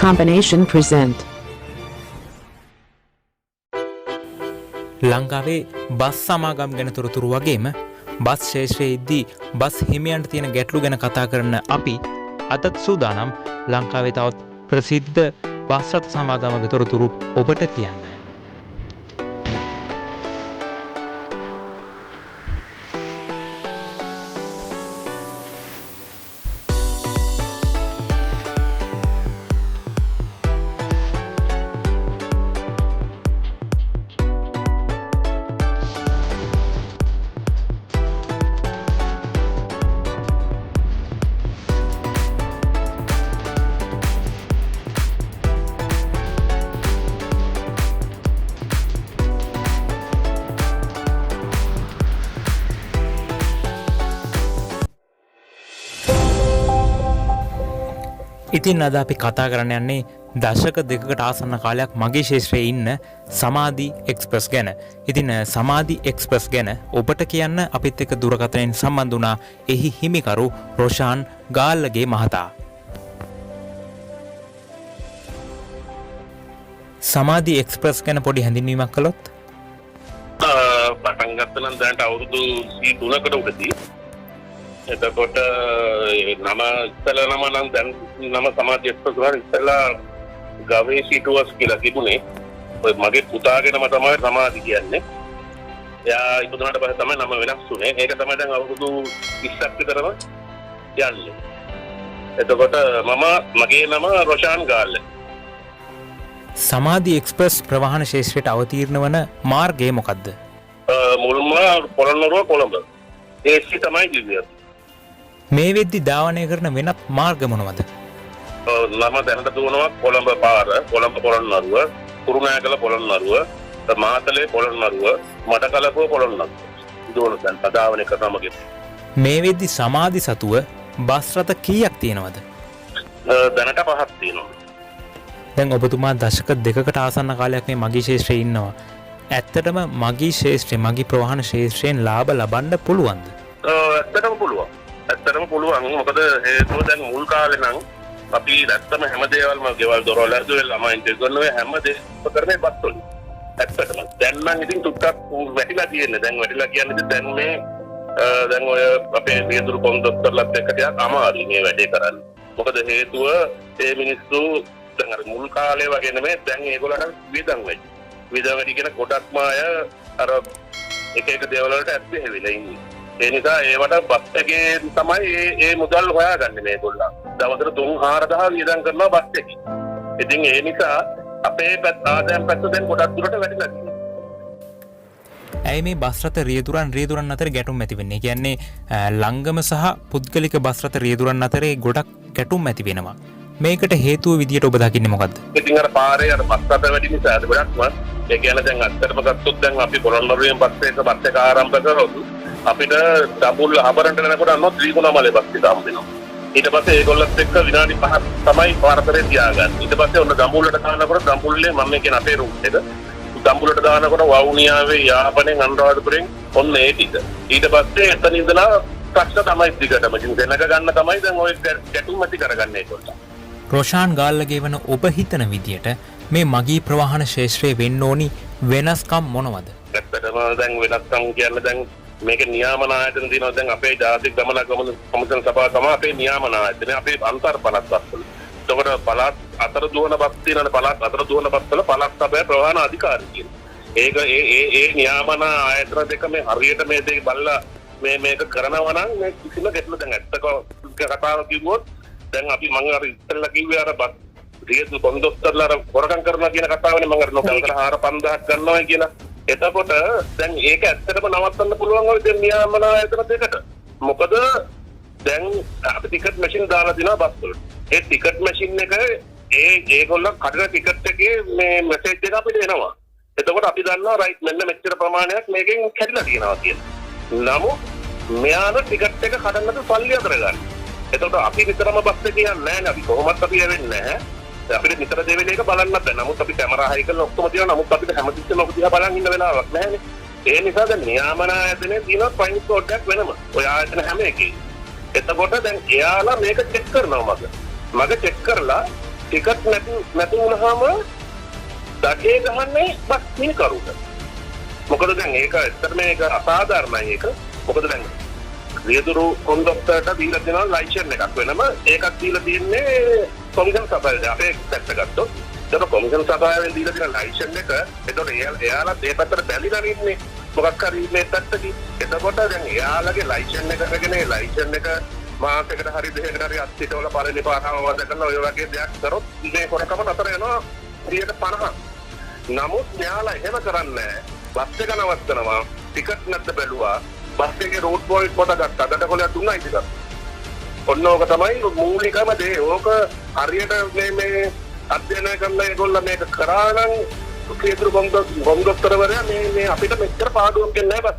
Combination present. ලංකාවේ bus සමාගම් ගැන තොරතුරු වගේම බස් ශේෂ්ත්‍රයේදී බස් හිමියන්ට තියෙන ගැටලු ගැන කතා කරන අපි අදත් සූදානම් ලංකාවේ තවත් ප්‍රසිද්ධ බස් රථ සමාගමක තොරතුරු ඔබට කියන්න. ඉතින් අද අපි කතා කරන්න යන්නේ දශක දෙකකට ආසන්න කාලයක් මගේ ශේෂ්ත්‍රයේ ඉන්න සමාධි එක්ස්ප්‍රස් ගැන. ඉතින් සමාධි එක්ස්ප්‍රස් ගැන ඔබට කියන්න අපිත් එක්ක දුරකථනයෙන් සම්බන්ධ වුණා එහි හිමිකරු රොෂාන් ගාල්ලගේ මහතා. සමාධි එක්ස්ප්‍රස් ගැන පොඩි හැඳින්වීමක් කළොත්? පටන් ගත්ත නම් දැනට අවුරුදු 3කට උඩදී. එතකොට නම ඉස්සෙල්ලා නම නම් දැන් නම සමාධි එක්ස්ප්‍රස් වල ඉස්සෙල්ලා ගවේෂී ටුවර්ස් කියලා තිබුණේ. ඔය මගේ පුතාගේ නම තමයි සමාධි කියන්නේ. එයා ඉපදුනාට පස්සේ තමයි නම වෙනස් වුනේ. ඒක තමයි දැන් අවුරුදු 20ක් විතරම යන්නේ. එතකොට මගේ නම රොෂාන් ගාල්ල. සමාධි එක්ස්ප්‍රස් ප්‍රවාහන ශේෂ්ත්‍රයට අවතීර්ණ වන මාර්ගය මොකක්ද? මුල්ම පොළොන්නරුව කොළඹ. ඒසි තමයි කිව්වේ. මේ වෙද්දි ධාවනය කරන වෙනත් මාර්ග මොනවද? නම දැනට දුවනවා කොළඹ පාර, කොළඹ පොළොන්නරුව, කුරුණෑගල පොළොන්නරුව, මාතලේ පොළොන්නරුව, මඩකලපුව පොළොන්නරුව. දුවන දැන් ධාවනය කරනවා මගේ. මේ වෙද්දි සමාධි සතුව බස් රථ කීයක් තියෙනවද? දැනට 5ක් තියෙනවා. දැන් ඔබතුමා දශක දෙකකට ආසන්න කාලයක් මේ මගී ශේෂ්ත්‍රයේ ඉන්නවා. ඇත්තටම මගී ශේෂ්ත්‍රයේ මගී ප්‍රවාහන ශේෂ්ත්‍රයෙන් ලාභ ලබන්න පුළුවන්ද? ඇත්තටම පුළුවන්. ඇත්තටම පුළුවන්. මොකද හේතුව දැන් මුල් කාලේ නම් අපි ඇත්තම හැම දේවල්ම ගෙවල් දොරවල් ඇතුලේ ළමයින් දෙගොල්ලෝ හැම දේම කරන්නේ බස් වලින්. ඇත්තටම. දැන් නම් ඉතින් ටුක්ටක් වැටිලා තියෙන්නේ. දැන් වැටිලා කියන්නේ දැන් මේ දැන් ඔය අපේ විදුරු කොන්දොස්තරලත් එක්ක ටිකක් අමාරුයි මේ වැඩේ කරන්න. මොකද හේතුව මේ මිනිස්සු දැන් අර මුල් කාලේ වගේ නෙමෙයි දැන් ඒගොල්ලන්ට විදන් වෙයි. විදන් වැඩි කියන කොටක්ම අය අර එක දේවල් වලට ඇත්තේ වෙලා ඉන්නේ. ඒ නිසා ඒවට බස් එකේ තමයි ඒ මුදල් හොයාගන්නේ මේගොල්ලෝ. දවසට 3-4000 වියදම් කරනවා බස් එකේ. ඉතින් ඒ නිසා අපේ ආදායම් පැත්ත දැන් ගොඩක් දුරට වැඩිලා තියෙනවා. ඇයි මේ බස් රථ රියදුරන් අතර ගැටුම් ඇති වෙන්නේ? කියන්නේ ලංගම සහ පුද්ගලික බස් රථ රියදුරන් අතරේ ගොඩක් ගැටුම් ඇති වෙනවා. මේකට හේතුව විදියට ඔබ දකින්නේ මොකද්ද? ඉතින් අර පාරේ අර බස් රථ වැඩි නිසා ගොඩක්ම ඒ කියන්නේ දැන් අත්‍තරම ගත්තොත් දැන් අපි පොළොන්නරුවෙන් බස් එක ආරම්භ කරොත් අපිට දඹුල්ල හබරන්ට යනකොට අන්න ත්‍රිකුණාමලේ බස් එක හම්බ වෙනවා. ඊට පස්සේ ඒගොල්ලොත් එක්ක විනාඩි 5ක් තමයි පාරතරේ තියාගන්නේ. ඊට පස්සේ ඔන්න දඹුල්ලට දානකොට දඹුල්ලේ මම කියන අපේ රූට් එක දඹුල්ලට දානකොට වවුනියාවේ යාපනයෙන් අනුරාධපුරෙන් ඔන්න ඒ ටික. ඊට පස්සේ එතන ඉඳලා ප්‍රශ්න තමයි දිගටම ඉතින් දෙනක ගන්න තමයි දැන් ඔය ගැටුම් ඇති කරගන්නේ ඒගොල්ලෝ. රොෂාන් ගාල්ලගේ වන ඔබ හිතන විදියට මේ මගී ප්‍රවාහන ශේෂ්ත්‍රයේ වෙන්න ඕනි වෙනස්කම් මොනවද? ඇත්තටම දැන් වෙනස්කම් කියන්නේ දැන් මේක නියාමන ආයතන තියෙනවා. දැන් අපේ ජාතික ගමනාගමන කොමිෂන් සභාව තමයි අපේ නියාමන ආයතන. අපේ අන්තර් පළාත් බස්වල. එතකොට පළාත් අතර දුවන බස් තියෙනවා. පළාත් අතර දුවන බස්වල පළාත් සභාවේ ප්‍රවාහන අධිකාරී තියෙනවා. ඒක ඒ නියාමන ආයතන දෙක මේ හරියට මේ දෙක බලලා මේක කරනවා නම් මේ කිසිම ගැටලු දැන් ඇත්තක කතාව කිව්වොත් දැන් අපි මම අර ඉස්සෙල්ලා කිව්වේ අර බස් රියදු කොන්දොස්තරලා අර හොරකම් කරනවා කියන කතාවනේ මම අර නොකල් 4-5000ක් ගන්නවා කියලා. එතකොට දැන් ඒක ඇත්තටම නවත්තන්න පුළුවන් ඔය දැන් නියාමන ආයතන දෙකට. මොකද දැන් අපි ටිකට් මැෂින් දාලා දිනවා බස් වලට. ඒ ටිකට් මැෂින් එක ඒගොල්ලෝ කඩන ටිකට් එකේ මේ මැසේජ් එක අපිට එනවා. එතකොට අපි දන්නවා රයිට් මෙන්න මෙච්චර ප්‍රමාණයක් මේකෙන් කැඩිලා තියෙනවා කියලා. නමුත් මෙයාන ටිකට් එක කඩන්නට සල්ලි අතර ගන්න. එතකොට අපි විතරම බස් එකේ යන්නේ නැහැ. අපි කොහොමත් අපි යවෙන්නේ නැහැ. අපිට නිතර දෙවෙනි එක බලන්නත් බෑ. නමුත් අපි කැමරා හයි කරලා ඔක්කොම තියනවා. නමුත් අපිට හැමතිස්සෙම ඔක දිහා බලන් ඉන්න වෙලාවක් නැහැනේ. ඒ නිසා දැන් නියාමන ආයතනයේ තියෙන පොයින්ට් කෝඩ් එකක් වෙනම. ඔය ආයතන හැම එකේ. එතකොට දැන් එයාලා මේක චෙක් කරනවා මග චෙක් කරලා ටිකට් නැති වුණාම දඩේ ගහන්නේ බස් හිමිකරුට. මොකද දැන් ඒක ඇත්තටම ඒක අසාධාරණයි ඒක. මොකද දැන් රියදුරු කොන්ඩක්ටර්ට දීලා දෙනවා ලයිසන්ස් එකක් වෙනම ඒකක් දීලා තියන්නේ කොමිෂන් සභාවේ. අපේ පැත්ත ගත්තොත් ඒක කොමිෂන් සභාවෙන් දීලා දෙන ලයිසන්ස් එක එතකොට එයාලා ඒ පැත්තට බැලිලා ඉන්නේ මොකක් හරි මේ පැත්තකින්. එතකොට දැන් එයාලගේ ලයිසන්ස් එක අරගෙන ලයිසන්ස් එක මාසයකට හරි දෙකකට හරි අත්හිටවල පළවෙනි පාරම වද කරලා ඔය වගේ දෙයක් කරොත් මේ කොරකම අතර යනවා 50%. නමුත් න්යාලා එහෙම කරන්නේ බස් එක නවත්තනවා ටිකට් නැත්ද බැලුවා බස් එකේ රෝඩ් පොයින්ට් කොට ගත්තා දඩකොලයක් දුන්නා ඉතින්. ඔන්න ඕක තමයි මූලිකම දේ. ඕක හරියට මේ අධ්‍යයනය කරලා ඒගොල්ලෝ මේක කරා නම් කේතුරු බොම්බොක්තරවරයා මේ අපිට මෙච්චර පාඩුවක් දෙන්නේ නැහැ බස්.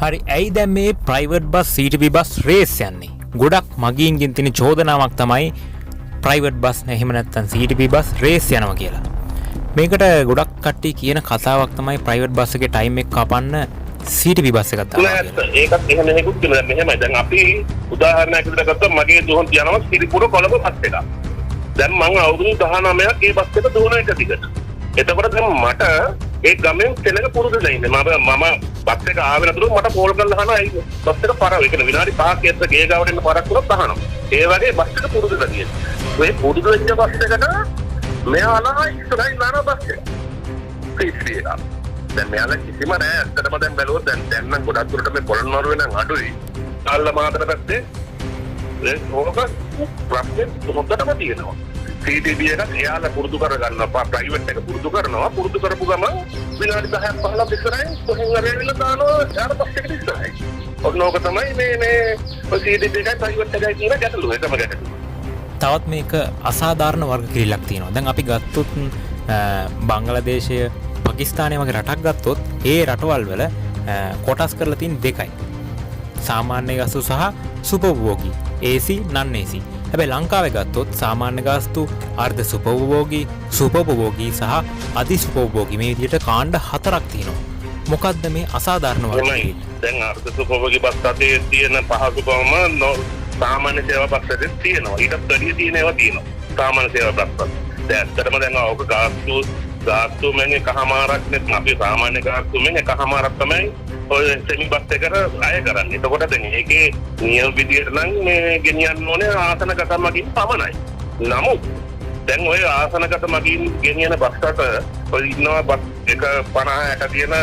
හරි ඇයි දැන් මේ private bus CTB bus race යන්නේ? ගොඩක් මගීන්ගෙන් තියෙන චෝදනාවක් තමයි ප්‍රයිවට් බස් එහෙම නැත්නම් CTB බස් රේස් යනවා කියලා. මේකට ගොඩක් කට්ටිය කියන කතාවක් තමයි ප්‍රයිවට් බස් එකේ ටයිම් එක කපන්න CTB බස් එකක් දානවා කියලා. ඒකත් එහෙම නෙකුත් කියලා මෙහෙමයි. දැන් අපි උදාහරණයක් විදිහට ගත්තොත් මගේ දුවන් යනවා සිරිපුර කොළඹ බස් එකක්. දැන් මම අවුරුදු 19ක් ඒ බස් එක දුවන එක දිගට. එතකොට දැන් මට ඒ ගමෙන් තැනක පුරුදුලා ඉන්නේ. මම බස් එක ආවෙ නතුරු මට කෝල් කරලා අහනවා ඇයි බස් එක පරව. ඒ කියන්නේ විනාඩි 5ක් ඇද්ද ගේ ගාවට එන්න පරක් වුණොත් අහනවා. ඒ වගේ බස් එක පුරුදුලා තියෙනවා. ඔය පුරුදු වෙච්ච බස් එකට මෙයාලා ඉස්සරහින් යන බස් එක. පිටියට. දැන් මෙයාලා කිසිම නෑ ඇත්තටම දැන් බැලුවොත් දැන් නම් ගොඩක් දුරට මේ පොළොන්නරුවේ නම් අඩුයි. අල්ලමාතර පැත්තේ ඕක ප්‍රශ්නේ හොඳටම තියෙනවා. CTB එකත් එයාලා පුරුදු කරගන්නවා ප්‍රයිවට් එක පුරුදු කරනවා පුරුදු කරපු ගමන් විනාඩි 10ක් 15ක් ඉස්සරහින් කොහෙන් හරි ඇවිල්ලා දානවා යාර බස් එකට ඉස්සරහින්. ඔන්න ඕක තමයි මේ CTB එකයි ප්‍රයිවට් එකයි කියන ගැටලුව. එකම ගැටලුව. තවත් මේක අසාධාරණ වර්ග කිරිල්ලක් තියෙනවා. දැන් අපි ගත්තොත් බංගලාදේශය පාකිස්තානය වගේ රටක් ගත්තොත් ඒ රටවල් වල කොටස් කරලා තියෙන දෙකයි. සාමාන්‍ය ගාස්තු සහ සුපභෝගී AC non AC. හැබැයි ලංකාවේ ගත්තොත් සාමාන්‍ය ගාස්තු අර්ධ සුපභෝගී සහ අධි සුපභෝගී මේ විදිහට කාණ්ඩ 4ක් තියෙනවා. මොකද්ද මේ අසාධාරණ වර්ග? දැන් අර්ධ සුපභෝගී බස් රටේ තියෙන පහසුකම සාමාන්‍ය සේවා බස් රටේ තියෙනවා. ඊටත් වැඩිය තියෙන ඒවා තියෙනවා. සාමාන්‍ය සේවා බස් රට. දැන් ඇත්තටම දැන් ඔක ගාස්තු මෙන්න එකමාරක් නෙත් අපි සාමාන්‍ය ගාස්තු මෙන්න එකමාරක් තමයි ඔය සෙමි බස් එකට අය කරන්නේ. එතකොට දැන් ඒකේ නියම විදියට නම් මේ ගෙනියන්න ඕනේ ආසනගත මගින් පමණයි. නමුත් දැන් ඔය ආසනගත මගින් ගෙනියන බස් රට ඔය ඉන්නවා බස් එක 50ට තියෙන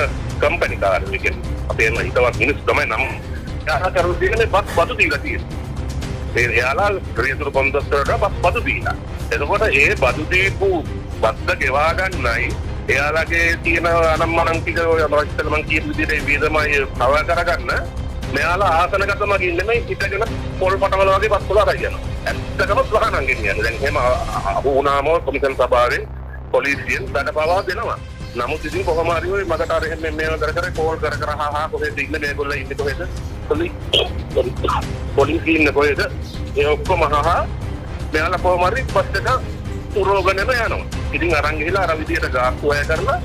කම්පැනි කාර්යය කියන්නේ. අපේ හිතවත් මිනිස්සු තමයි නම් යාහා කරු දෙන්නේ බස් බදු දීලා තියෙන්නේ. එයාලා රියදුරු කොන්දස්තරට බස් බදු දීලා. එතකොට ඒ බදු දීපු බස්ස ගෙවා ගන්නයි එයාලගේ තියෙන අනම්මනම් ටික ඔය අවශ්‍යතල මං කියන විදිහට වේදමයි පව කරගන්න මෙයාලා ආසනගත මගින් නෙමෙයි හිටගෙන පොල් පටවල වගේ බස් වල අරගෙන යනවා. ඇත්තටම ප්‍රහාණම් ගෙනියන්නේ. දැන් එහෙම වුණාම කොමිෂන් සභාවෙන් පොලිසියෙන් දඩපවා දෙනවා. නමුත් ඉතින් කොහොම හරි ඔය මකට අර එහෙම මේව කර කෝල් කර හා කොහෙද ඉන්නේ මේගොල්ලෝ ඉන්නේ කොහෙද? පොලිසිය ඉන්නේ කොහෙද? ඒ ඔක්කොම මෙයාලා කොහොම හරි බස් එක උරෝගනම යනවා. ඉතින් අරන් ගිහලා අර විදියට ගාස්තු අය කරලා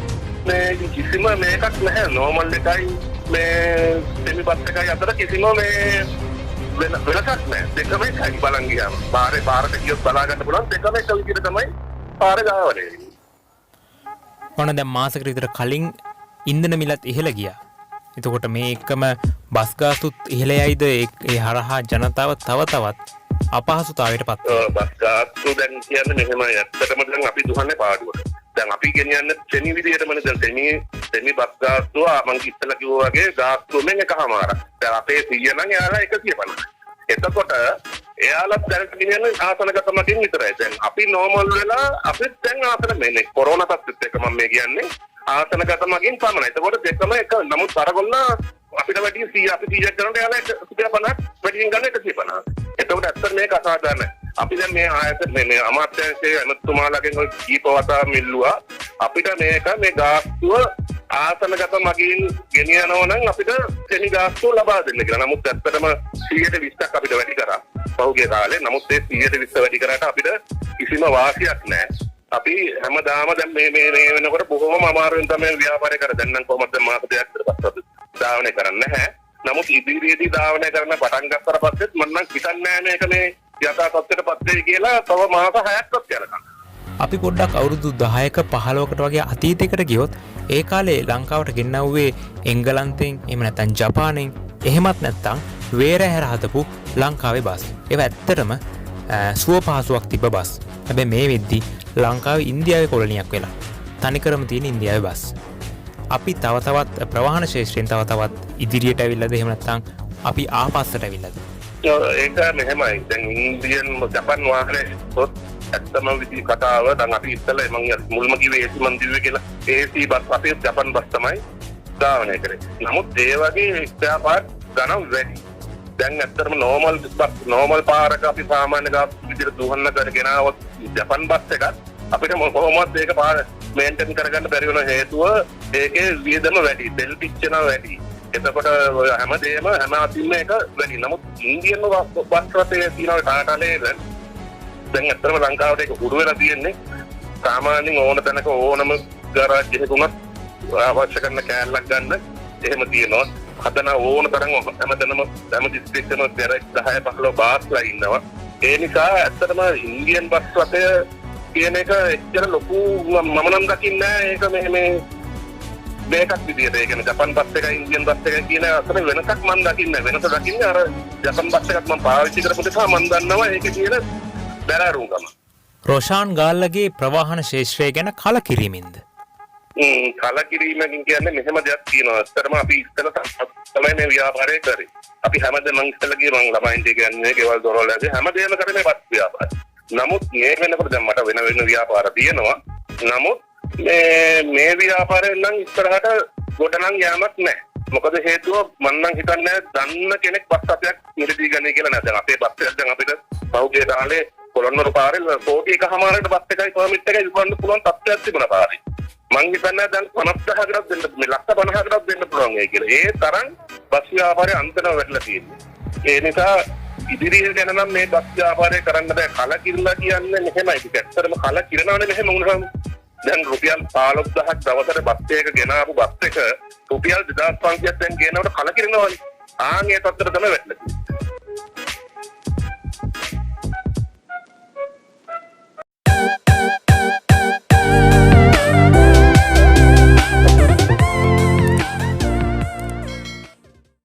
මේ කිසිම මේකක් නැහැ. නෝමල් එකයි මේ සෙමි බස් එකයි අතර කිසිම මේ වෙනසක් නැහැ. දෙකම එකයි බලන් ගියාම. පාරට ගියොත් බලා ගන්න පුළුවන් දෙකම එක විදියට තමයි පාරේ ගාවනේ. මොන දැන් මාසෙකට විතර කලින් ඉන්ධන මිලත් ඉහළ ගියා. එතකොට මේ එකම බස් ගාස්තුත් ඉහළ යයිද ඒ හරහා ජනතාව තව තවත් අපහසුතාවයට පත් වෙනවා. බස් ගාස්තු දැන් කියන්නේ මෙහෙමයි. ඇත්තටම දැන් අපි දුහන්නේ පාඩුවට. දැන් අපි ගෙනියන්නේ සෙමි විදියටමනේ. දැන් සෙමි බස් ගාස්තුව මම ඉස්සෙල්ලා කිව්වා වගේ ගාස්තුවෙන් එකමාරක්. දැන් අපේ 100 නම් එයාලා 150. එතකොට එයාලත් දැනට ගෙනියන්නේ ආසනගත මගින් විතරයි. දැන් අපි නෝමල් වෙලා අපිත් දැන් ආසන මේ කොරෝනා තත්ත්වෙත් එක මම මේ කියන්නේ ආසනගත මගින් පමණයි. එතකොට දෙකම එක. නමුත් අරගොල්ල අපිට වැඩි 100 අපි 100ක් කරනකොට එයාලා 150ක් වැඩියෙන් ගන්න 150. එතකොට ඇත්තට මේක අසාධාරණයි. අපි දැන් මේ ආයතන මේ අමාත්‍යාංශයේ අමතුමාලගෙන් ඔය කීපවතා මිල්ලුවා අපිට මේ ගාස්තුව ආසනගත මගින් ගෙනියනවා නම් අපිට සෙනි ගාස්තුව ලබා දෙන්න කියලා. නමුත් ඇත්තටම 120ක් අපිට වැඩි කරා පහුගිය කාලේ. නමුත් ඒ 120 වැඩි කරාට අපිට කිසිම වාසියක් නැහැ. අපි හැමදාම දැන් මේ වෙනකොට බොහොම අමාරුවෙන් තමයි ව්‍යාපාරය කරන්නේ. දැන් නම් කොහොමද මාස දෙකක් විතර පස්සට ධාවනය කරන්නේ නැහැ. නමුත් ඉදිරියේදී ධාවනය කරන පටන් ගත්තට පස්සෙත් මම නම් හිතන්නේ නැහැ මේක මේ යථා තත්ත්වයට පත් වෙයි කියලා තව මාස 6ක්වත් යනකම්. අපි පොඩ්ඩක් අවුරුදු 10ක 15කට වගේ අතීතයකට ගියොත් ඒ කාලේ ලංකාවට ගෙන්නවුවේ එංගලන්තෙන් එහෙම නැත්නම් ජපානයෙන් එහෙමත් නැත්නම් වේරහැර හදපු ලංකාවේ බස්. ඒවා ඇත්තටම සුව පහසුවක් තිබ්බ බස්. හැබැයි මේ වෙද්දි ලංකාවේ ඉන්දියාවේ කොලනියක් වෙලා තනිකරම තියෙන ඉන්දියාවේ බස්. අපි තව තවත් ප්‍රවාහන ශේෂ්ත්‍රයෙන් තව තවත් ඉදිරියට ඇවිල්ලාද එහෙම නැත්නම් අපි ආපස්සට ඇවිල්ලාද? ඒක මෙහෙමයි. දැන් ඉන්දියන් ජපාන් වාහනේ ඇත්තම විදි කතාව දැන් අපි ඉස්සෙල්ලා මම මුල්ම කිව්වේ AC මන් දිව්වේ කියලා AC බස් අපේ ජපාන් බස් තමයි ධාවනය කරේ. නමුත් ඒ වගේ ස්පෙයාර් ගණන් වැඩි. දැන් ඇත්තටම නෝමල් පාරක අපි සාමාන්‍ය ගාස් විදිහට දුවන්න කරගෙන આવොත් ජපාන් බස් එකක් අපිට කොහොමවත් ඒක පාර මේන්ටේන් කරගන්න බැරි වෙන හේතුව ඒකේ වියදම වැඩි, තෙල් පිච්චෙනවා වැඩි. එතකොට හැමදේම හැම අතින්ම එක වැඩි. නමුත් ඉන්දියන් බස් රටේ තියෙන ටාටාලේ දැන් ඇත්තටම ලංකාවට ඒක හුරු වෙලා තියෙන්නේ. සාමාන්‍යයෙන් ඕන තැනක ඕනම ගරාජ් එකක උනත් අවශ්‍ය කරන කෑල්ලක් ගන්න එහෙම තියෙනවා. හදන ඕන තරම් හැමතැනම හැම දිස්ත්‍රික්කෙම 10 15 බාස්ලා ඉන්නවා. ඒ නිසා ඇත්තටම ඉන්දියන් බස් රටය කියන එක එච්චර ලොකු මම නම් දකින්නේ ඒක මේ මේකක් විදියට. ඒ කියන්නේ ජපාන් බස් එකයි ඉන්දියන් බස් එකයි කියන අතර වෙනසක් මම දකින්නේ. වෙනස දකින්නේ අර ජපාන් බස් එකක් මම පාවිච්චි කරපු නිසා මම දන්නවා ඒකේ තියෙන බැලරුම්කම. රොෂාන් ගාල්ලගේ ප්‍රවාහන ශේෂ්ත්‍රය ගැන කලකිරීමෙන්ද? කලකිරීමකින් කියන්නේ මෙහෙම දෙයක් තියෙනවා. ඇත්තටම අපි ඉස්සෙල්ලා තමයි මේ ව්‍යාපාරය කරේ. අපි හැමදේම මං ඉස්සෙල්ලා ගියේ මං ළමයින්ට කියන්නේ ගෙවල් දොරවල් ඇදී හැමදේම කරේ මේ බස් ව්‍යාපාරය. නමුත් මේ වෙනකොට දැන් මට වෙන ව්‍යාපාර තියෙනවා. නමුත් මේ ව්‍යාපාරයෙන් නම් ඉස්සරහට ගොඩනං යෑමක් නැහැ. මොකද හේතුව මම නම් හිතන්නේ දන්න කෙනෙක් බස් අපයක් මිලදී ගන්නේ කියලා නෑ. දැන් අපේ බස් එක දැන් අපිට පහුගිය කාලේ කොළොන්නරු පාරේ කෝටි එකමාරකට බස් එකයි පර්මිට් එකයි විකුණන්න පුළුවන් තත්ත්වයක් තිබුණා පාරේ. මං හිතන්නේ දැන් 50000කටත් දෙන්න මේ ලක්ෂ 5000කටත් දෙන්න පුළුවන් ඒ කියලා. ඒ තරම් බස් ව්‍යාපාරය අන්තන වැටලා තියෙනවා. ඒ නිසා ඉදිරියට ගැන නම් මේ බස් ව්‍යාපාරය කරන්න බෑ. කලකිරලා කියන්නේ මෙහෙමයි. ඒක ඇත්තටම කලකිරනවනේ මෙහෙම වුණාම. දැන් රුපියල් 15000ක් දවසට බස් එකක ගෙනාවු බස් එක රුපියල් 2500ක් දැන් ගේනවට කලකිරනවනේ. ආන් ඒ තත්ත්වයට තමයි වැටලා තියෙන්නේ.